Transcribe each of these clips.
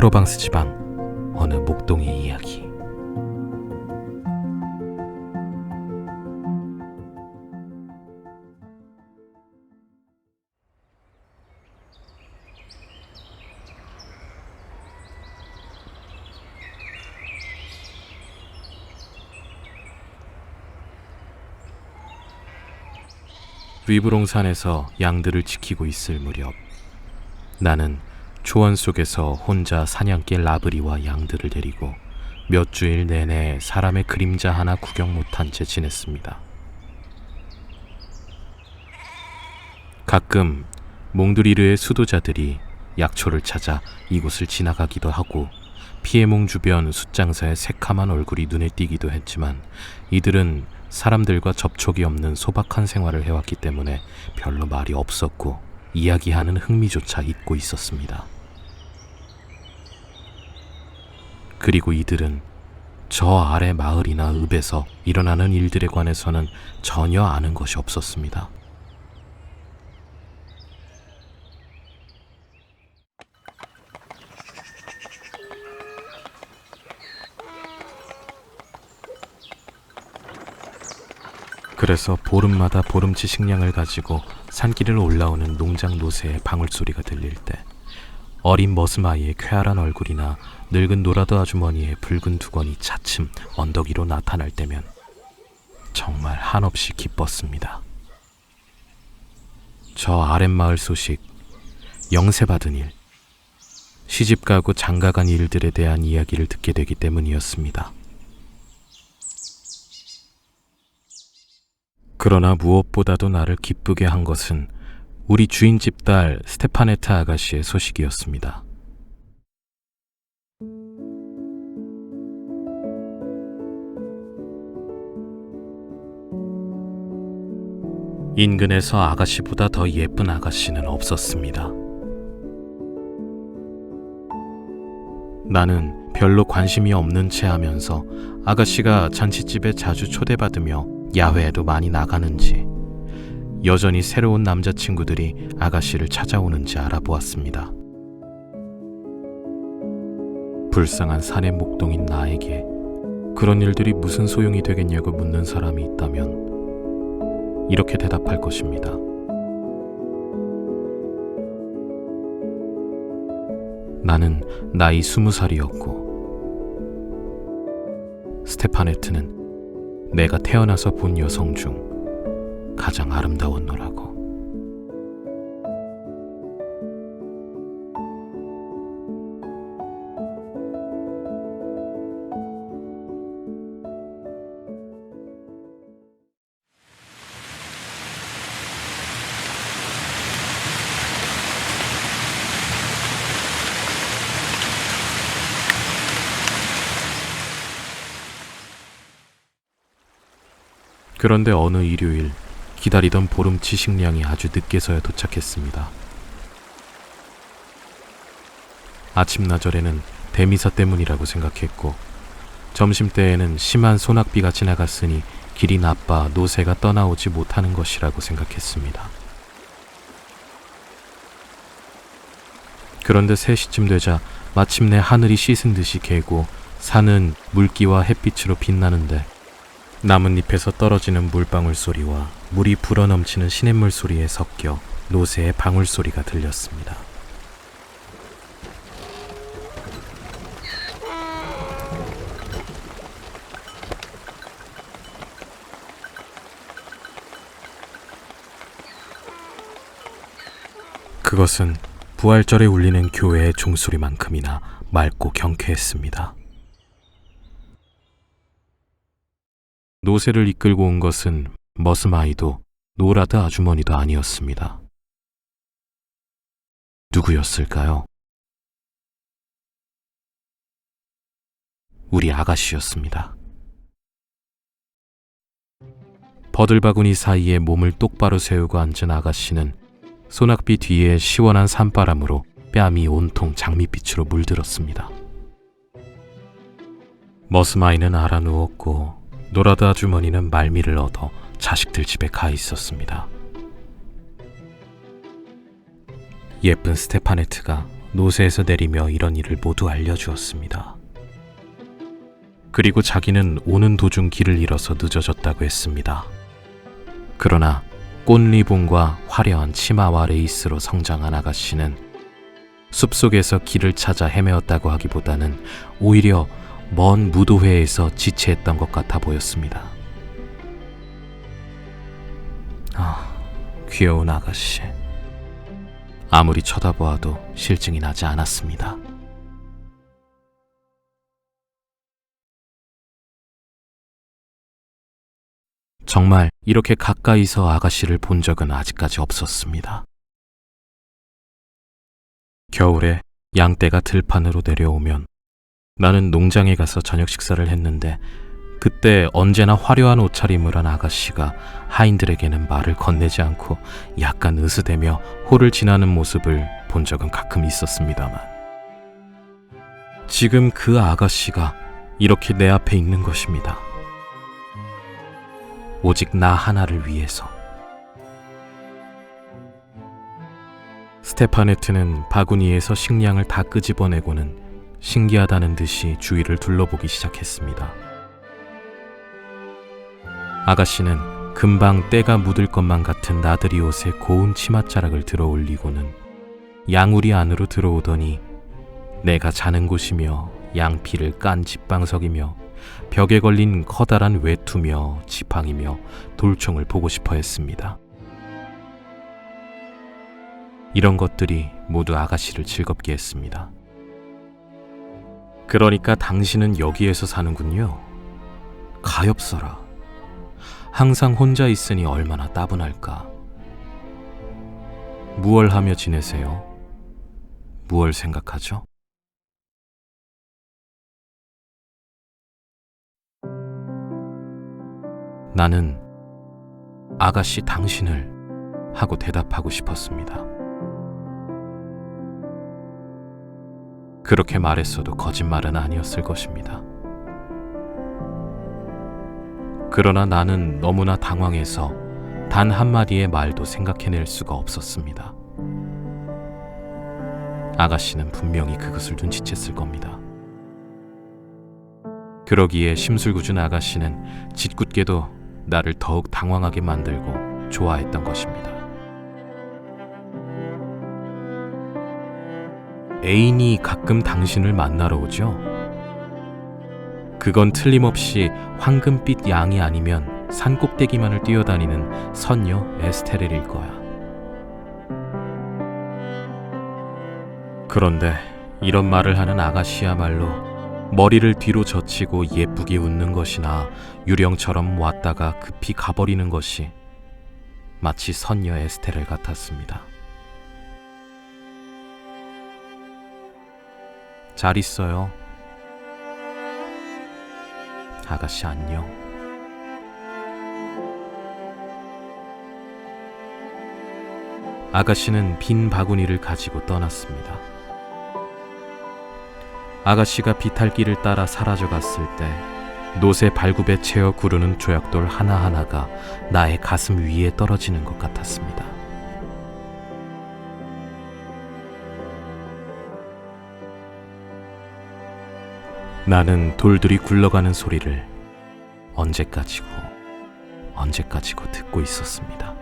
프로방스 지방 어느 목동의 이야기. 위브롱산에서 양들을 지키고 있을 무렵, 나는 초원 속에서 혼자 사냥개 라브리와 양들을 데리고 몇 주일 내내 사람의 그림자 하나 구경 못한 채 지냈습니다. 가끔 몽드리르의 수도자들이 약초를 찾아 이곳을 지나가기도 하고 피에몽 주변 숫장사의 새카만 얼굴이 눈에 띄기도 했지만, 이들은 사람들과 접촉이 없는 소박한 생활을 해왔기 때문에 별로 말이 없었고 이야기하는 흥미조차 잊고 있었습니다. 그리고 이들은 저 아래 마을이나 읍에서 일어나는 일들에 관해서는 전혀 아는 것이 없었습니다. 그래서 보름마다 보름치 식량을 가지고 산길을 올라오는 농장 노새의 방울소리가 들릴 때, 어린 머스마이의 쾌활한 얼굴이나 늙은 노라드 아주머니의 붉은 두건이 차츰 언덕 위로 나타날 때면 정말 한없이 기뻤습니다. 저 아랫마을 소식, 영세받은 일, 시집가고 장가간 일들에 대한 이야기를 듣게 되기 때문이었습니다. 그러나 무엇보다도 나를 기쁘게 한 것은 우리 주인집 딸 스테파네타 아가씨의 소식이었습니다. 인근에서 아가씨보다 더 예쁜 아가씨는 없었습니다. 나는 별로 관심이 없는 채 하면서 아가씨가 잔치집에 자주 초대받으며 야외에도 많이 나가는지, 여전히 새로운 남자친구들이 아가씨를 찾아오는지 알아보았습니다. 불쌍한 산의 목동인 나에게 그런 일들이 무슨 소용이 되겠냐고 묻는 사람이 있다면 이렇게 대답할 것입니다. 나는 나이 20살이었고 스테파네트는 내가 태어나서 본 여성 중 가장 아름다웠노라고. 그런데 어느 일요일, 기다리던 보름치 식량이 아주 늦게서야 도착했습니다. 아침나절에는 대미사 때문이라고 생각했고, 점심때에는 심한 소낙비가 지나갔으니 길이 나빠 노새가 떠나오지 못하는 것이라고 생각했습니다. 그런데 3시쯤 되자 마침내 하늘이 씻은 듯이 개고 산은 물기와 햇빛으로 빛나는데, 나뭇잎에서 떨어지는 물방울 소리와 물이 불어넘치는 시냇물 소리에 섞여 노새의 방울 소리가 들렸습니다. 그것은 부활절에 울리는 교회의 종소리만큼이나 맑고 경쾌했습니다. 노새를 이끌고 온 것은 머스마이도 노라드 아주머니도 아니었습니다. 누구였을까요? 우리 아가씨였습니다. 버들바구니 사이에 몸을 똑바로 세우고 앉은 아가씨는 소낙비 뒤에 시원한 산바람으로 뺨이 온통 장밋빛으로 물들었습니다. 머스마이는 알아 누웠고 노라드 아주머니는 말미를 얻어 자식들 집에 가 있었습니다. 예쁜 스테파네트가 노새에서 내리며 이런 일을 모두 알려주었습니다. 그리고 자기는 오는 도중 길을 잃어서 늦어졌다고 했습니다. 그러나 꽃리본과 화려한 치마와 레이스로 성장한 아가씨는 숲속에서 길을 찾아 헤매었다고 하기보다는 오히려 먼 무도회에서 지체했던 것 같아 보였습니다. 귀여운 아가씨. 아무리 쳐다보아도 실증이 나지 않았습니다. 정말 이렇게 가까이서 아가씨를 본 적은 아직까지 없었습니다. 겨울에 양떼가 들판으로 내려오면 나는 농장에 가서 저녁 식사를 했는데 그때 언제나 화려한 옷차림을 한 아가씨가 하인들에게는 말을 건네지 않고 약간 으스대며 홀을 지나는 모습을 본 적은 가끔 있었습니다만 지금 그 아가씨가 이렇게 내 앞에 있는 것입니다. 오직 나 하나를 위해서. 스테파네트는 바구니에서 식량을 다 끄집어내고는 신기하다는 듯이 주위를 둘러보기 시작했습니다. 아가씨는 금방 때가 묻을 것만 같은 나들이 옷에 고운 치맛자락을 들어 올리고는 양우리 안으로 들어오더니 내가 자는 곳이며 양피를 깐 집방석이며 벽에 걸린 커다란 외투며 지팡이며 돌총을 보고 싶어 했습니다. 이런 것들이 모두 아가씨를 즐겁게 했습니다. 그러니까 당신은 여기에서 사는군요. 가엾어라. 항상 혼자 있으니 얼마나 따분할까. 무얼 하며 지내세요? 무얼 생각하죠? 나는 아가씨 당신을 하고 대답하고 싶었습니다. 그렇게 말했어도 거짓말은 아니었을 것입니다. 그러나 나는 너무나 당황해서 단 한마디의 말도 생각해낼 수가 없었습니다. 아가씨는 분명히 그것을 눈치챘을 겁니다. 그러기에 심술궂은 아가씨는 짓궂게도 나를 더욱 당황하게 만들고 좋아했던 것입니다. 애인이 가끔 당신을 만나러 오죠? 그건 틀림없이 황금빛 양이 아니면 산꼭대기만을 뛰어다니는 선녀 에스테렐일 거야. 그런데 이런 말을 하는 아가씨야말로 머리를 뒤로 젖히고 예쁘게 웃는 것이나 유령처럼 왔다가 급히 가버리는 것이 마치 선녀 에스테렐 같았습니다. 잘 있어요. 아가씨 안녕. 아가씨는 빈 바구니를 가지고 떠났습니다. 아가씨가 비탈길을 따라 사라져갔을 때 노새 발굽에 채어 구르는 조약돌 하나하나가 나의 가슴 위에 떨어지는 것 같았습니다. 나는 돌들이 굴러가는 소리를 언제까지고 듣고 있었습니다.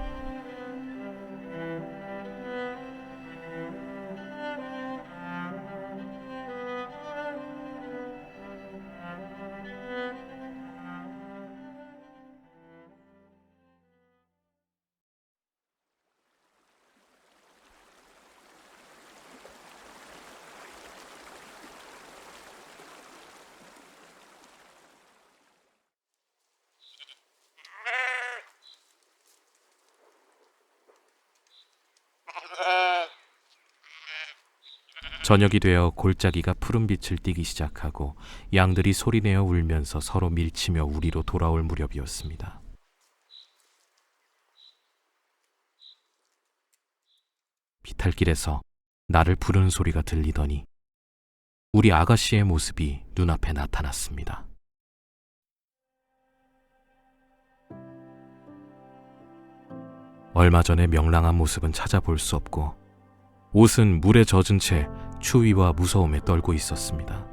저녁이 되어 골짜기가 푸른 빛을 띠기 시작하고 양들이 소리내어 울면서 서로 밀치며 우리로 돌아올 무렵이었습니다. 비탈길에서 나를 부르는 소리가 들리더니 우리 아가씨의 모습이 눈앞에 나타났습니다. 얼마 전에 명랑한 모습은 찾아볼 수 없고 옷은 물에 젖은 채 추위와 무서움에 떨고 있었습니다.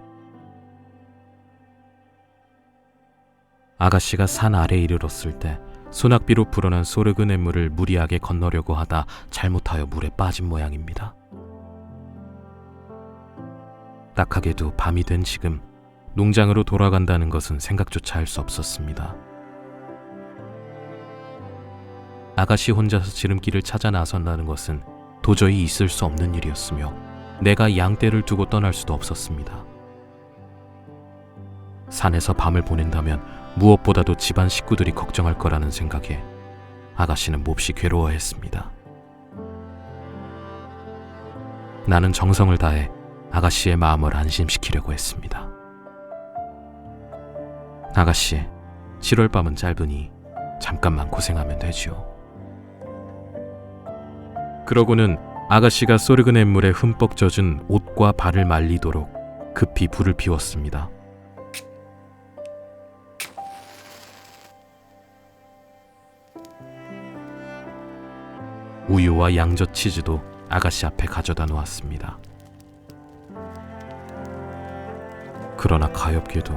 아가씨가 산 아래에 이르렀을 때 소낙비로 불어난 소르그네물을 무리하게 건너려고 하다 잘못하여 물에 빠진 모양입니다. 딱하게도 밤이 된 지금 농장으로 돌아간다는 것은 생각조차 할 수 없었습니다. 아가씨 혼자서 지름길을 찾아 나선다는 것은 도저히 있을 수 없는 일이었으며 내가 양떼를 두고 떠날 수도 없었습니다. 산에서 밤을 보낸다면 무엇보다도 집안 식구들이 걱정할 거라는 생각에 아가씨는 몹시 괴로워했습니다. 나는 정성을 다해 아가씨의 마음을 안심시키려고 했습니다. 아가씨, 7월 밤은 짧으니 잠깐만 고생하면 되지요. 그러고는 아가씨가 소르그네물에 흠뻑 젖은 옷과 발을 말리도록 급히 불을 피웠습니다. 우유와 양젓 치즈도 아가씨 앞에 가져다 놓았습니다. 그러나 가엾게도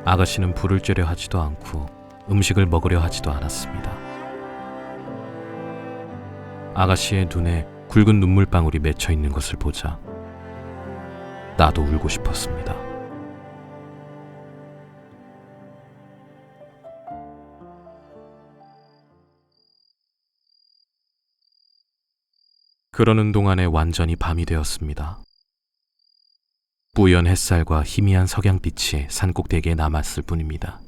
아가씨는 불을 쬐려 하지도 않고 음식을 먹으려 하지도 않았습니다. 아가씨의 눈에 굵은 눈물방울이 맺혀 있는 것을 보자 나도 울고 싶었습니다. 그러는 동안에 완전히 밤이 되었습니다. 뿌연 햇살과 희미한 석양빛이 산꼭대기에 남았을 뿐입니다.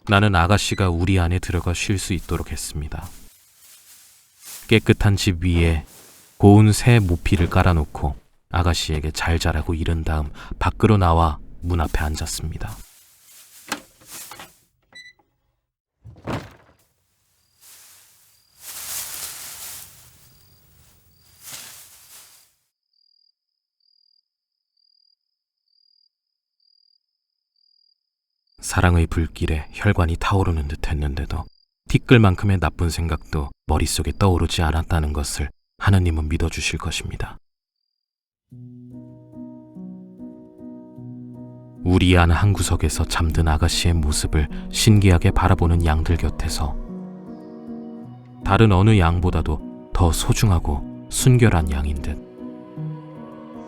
나는 아가씨가 우리 안에 들어가 쉴 수 있도록 했습니다. 깨끗한 집 위에 고운 새 모피를 깔아놓고 아가씨에게 잘 자라고 이른 다음 밖으로 나와 문 앞에 앉았습니다. 사랑의 불길에 혈관이 타오르는 듯 했는데도 티끌만큼의 나쁜 생각도 머릿속에 떠오르지 않았다는 것을 하느님은 믿어주실 것입니다. 우리 안 한 구석에서 잠든 아가씨의 모습을 신기하게 바라보는 양들 곁에서 다른 어느 양보다도 더 소중하고 순결한 양인 듯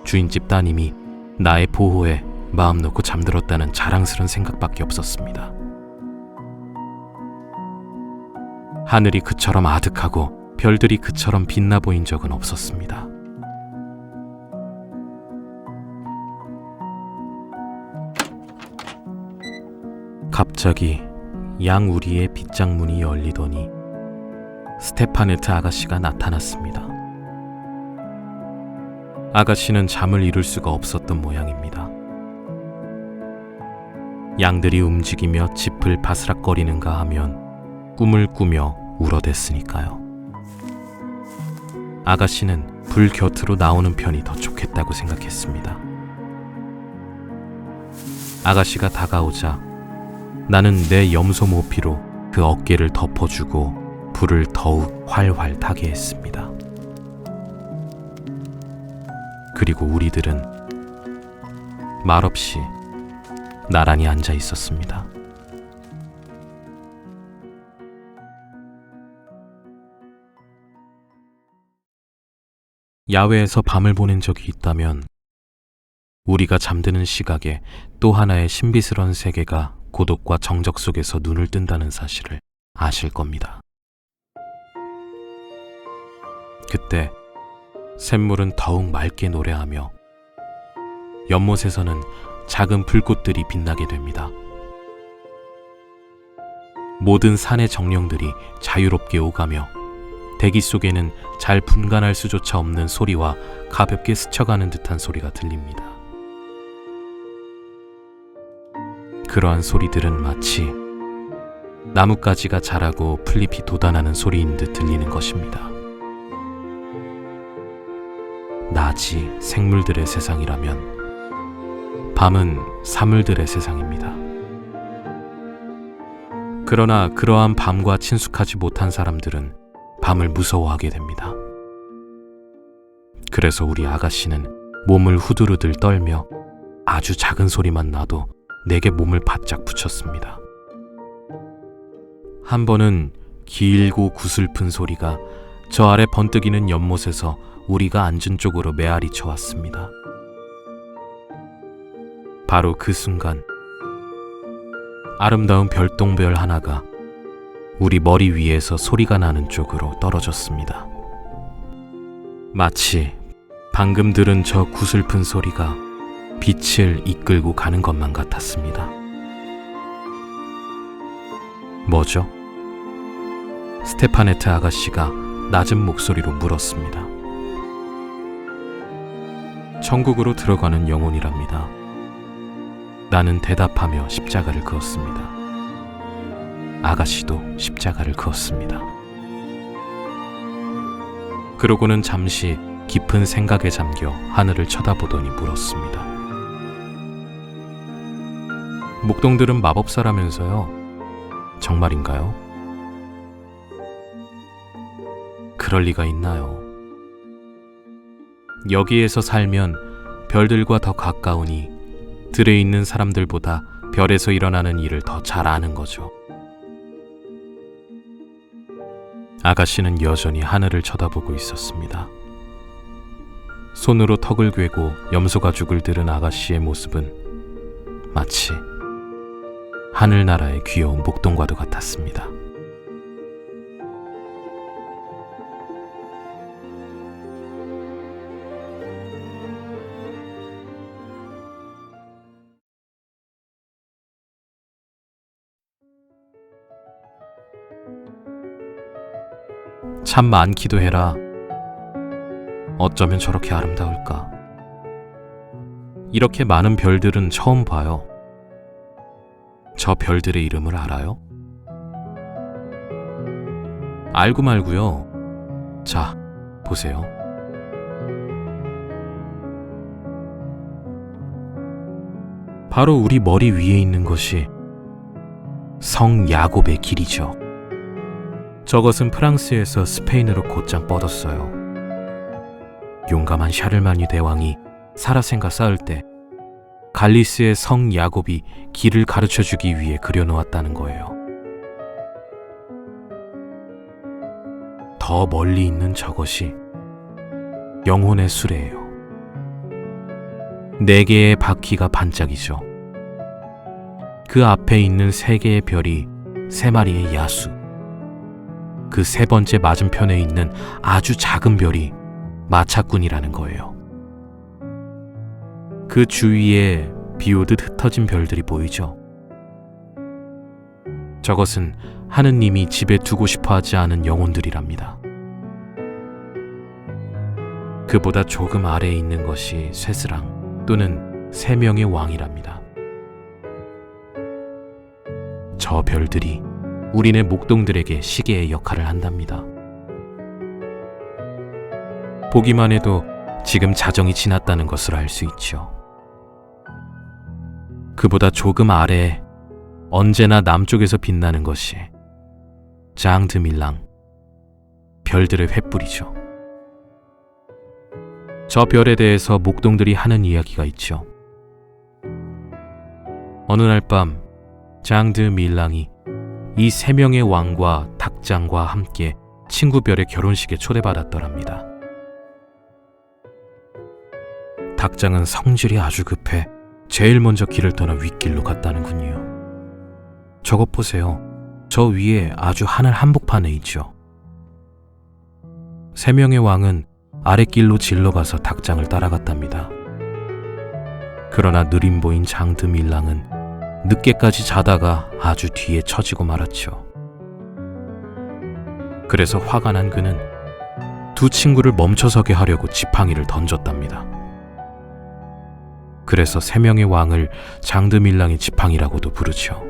주인집 따님이 나의 보호에 마음 놓고 잠들었다는 자랑스런 생각밖에 없었습니다. 하늘이 그처럼 아득하고 별들이 그처럼 빛나 보인 적은 없었습니다. 갑자기 양 우리의 빗장문이 열리더니 스테파네트 아가씨가 나타났습니다. 아가씨는 잠을 이룰 수가 없었던 모양입니다. 양들이 움직이며 짚을 바스락거리는가 하면 꿈을 꾸며 울어댔으니까요. 아가씨는 불 곁으로 나오는 편이 더 좋겠다고 생각했습니다. 아가씨가 다가오자 나는 내 염소 모피로 그 어깨를 덮어주고 불을 더욱 활활 타게 했습니다. 그리고 우리들은 말없이 나란히 앉아 있었습니다. 야외에서 밤을 보낸 적이 있다면 우리가 잠드는 시각에 또 하나의 신비스러운 세계가 고독과 정적 속에서 눈을 뜬다는 사실을 아실 겁니다. 그때 샘물은 더욱 맑게 노래하며 연못에서는 작은 불꽃들이 빛나게 됩니다. 모든 산의 정령들이 자유롭게 오가며 대기 속에는 잘 분간할 수조차 없는 소리와 가볍게 스쳐가는 듯한 소리가 들립니다. 그러한 소리들은 마치 나뭇가지가 자라고 풀잎이 돋아나는 소리인 듯 들리는 것입니다. 낮이 생물들의 세상이라면 밤은 사물들의 세상입니다. 그러나 그러한 밤과 친숙하지 못한 사람들은 밤을 무서워하게 됩니다. 그래서 우리 아가씨는 몸을 후들후들 떨며 아주 작은 소리만 나도 내게 몸을 바짝 붙였습니다. 한 번은 길고 구슬픈 소리가 저 아래 번뜩이는 연못에서 우리가 앉은 쪽으로 메아리 쳐왔습니다. 바로 그 순간 아름다운 별똥별 하나가 우리 머리 위에서 소리가 나는 쪽으로 떨어졌습니다. 마치 방금 들은 저 구슬픈 소리가 빛을 이끌고 가는 것만 같았습니다. 뭐죠? 스테파네트 아가씨가 낮은 목소리로 물었습니다. 천국으로 들어가는 영혼이랍니다. 나는 대답하며 십자가를 그었습니다. 아가씨도 십자가를 그었습니다. 그러고는 잠시 깊은 생각에 잠겨 하늘을 쳐다보더니 물었습니다. 목동들은 마법사라면서요? 정말인가요? 그럴 리가 있나요? 여기에서 살면 별들과 더 가까우니 들에 있는 사람들보다 별에서 일어나는 일을 더 잘 아는 거죠. 아가씨는 여전히 하늘을 쳐다보고 있었습니다. 손으로 턱을 괴고 염소 가죽을 들은 아가씨의 모습은 마치 하늘나라의 귀여운 목동과도 같았습니다. 참 많기도 해라. 어쩌면 저렇게 아름다울까. 이렇게 많은 별들은 처음 봐요. 저 별들의 이름을 알아요? 알고 말고요. 자, 보세요. 바로 우리 머리 위에 있는 것이 성 야곱의 길이죠. 저것은 프랑스에서 스페인으로 곧장 뻗었어요. 용감한 샤를마뉴 대왕이 사라센과 싸울 때 갈리스의 성 야곱이 길을 가르쳐주기 위해 그려놓았다는 거예요. 더 멀리 있는 저것이 영혼의 수레예요. 4개의 바퀴가 반짝이죠. 그 앞에 있는 3개의 별이 3마리의 야수. 그 3번째 맞은편에 있는 아주 작은 별이 마차꾼이라는 거예요. 그 주위에 비오듯 흩어진 별들이 보이죠? 저것은 하느님이 집에 두고 싶어 하지 않은 영혼들이랍니다. 그보다 조금 아래에 있는 것이 쇠스랑 또는 3명의 왕이랍니다. 저 별들이 우리네 목동들에게 시계의 역할을 한답니다. 보기만 해도 지금 자정이 지났다는 것을 알 수 있죠. 그보다 조금 아래에 언제나 남쪽에서 빛나는 것이 장드밀랑, 별들의 횃불이죠. 저 별에 대해서 목동들이 하는 이야기가 있죠. 어느 날 밤 장드밀랑이 이 3명의 왕과 닭장과 함께 친구 별의 결혼식에 초대받았더랍니다. 닭장은 성질이 아주 급해 제일 먼저 길을 떠나 윗길로 갔다는군요. 저것 보세요. 저 위에 아주 하늘 한복판에 있죠. 3명의 왕은 아랫길로 질러가서 닭장을 따라갔답니다. 그러나 느림보인 장드밀랑은 늦게까지 자다가 아주 뒤에 처지고 말았죠. 그래서 화가 난 그는 2 친구를 멈춰서게 하려고 지팡이를 던졌답니다. 그래서 3명의 왕을 장드밀랑의 지팡이라고도 부르죠.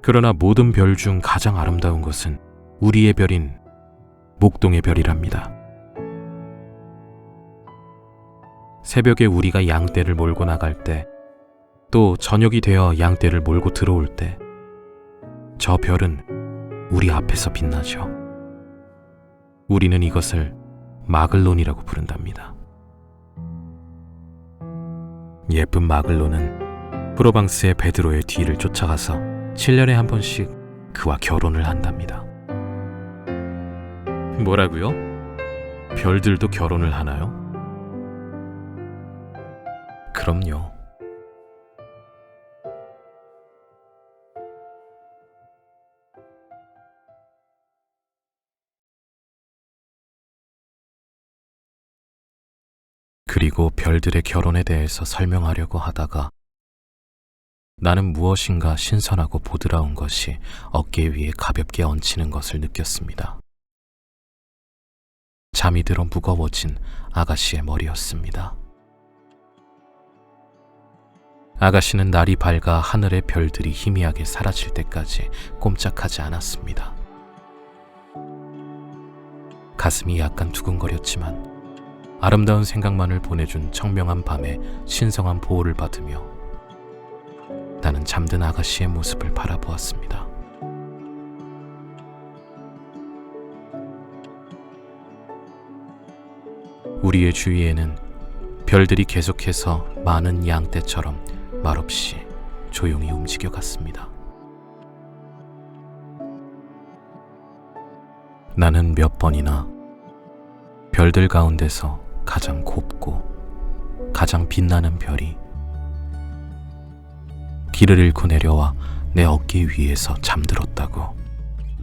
그러나 모든 별 중 가장 아름다운 것은 우리의 별인 목동의 별이랍니다. 새벽에 우리가 양떼를 몰고 나갈 때, 또 저녁이 되어 양떼를 몰고 들어올 때, 저 별은 우리 앞에서 빛나죠. 우리는 이것을 마글론이라고 부른답니다. 예쁜 마글론은 프로방스의 베드로의 뒤를 쫓아가서 7년에 한 번씩 그와 결혼을 한답니다. 뭐라고요? 별들도 결혼을 하나요? 그럼요. 그리고 별들의 결혼에 대해서 설명하려고 하다가 나는 무엇인가 신선하고 보드라운 것이 어깨 위에 가볍게 얹히는 것을 느꼈습니다. 잠이 들어 무거워진 아가씨의 머리였습니다. 아가씨는 날이 밝아 하늘의 별들이 희미하게 사라질 때까지 꼼짝하지 않았습니다. 가슴이 약간 두근거렸지만 아름다운 생각만을 보내준 청명한 밤에 신성한 보호를 받으며 나는 잠든 아가씨의 모습을 바라보았습니다. 우리의 주위에는 별들이 계속해서 많은 양떼처럼 말없이 조용히 움직여갔습니다. 나는 몇 번이나 별들 가운데서 가장 곱고 가장 빛나는 별이 길을 잃고 내려와 내 어깨 위에서 잠들었다고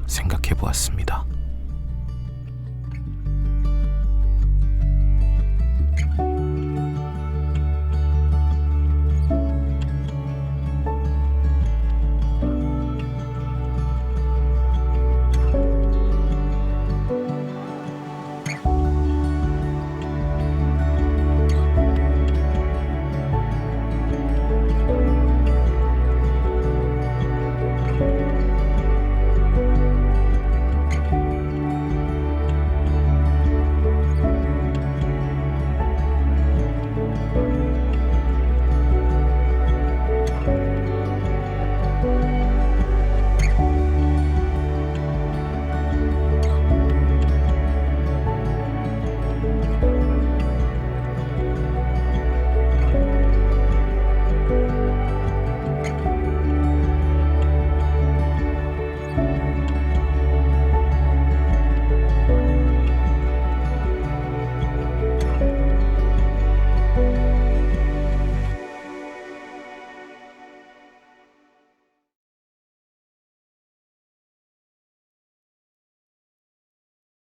생각해 보았습니다.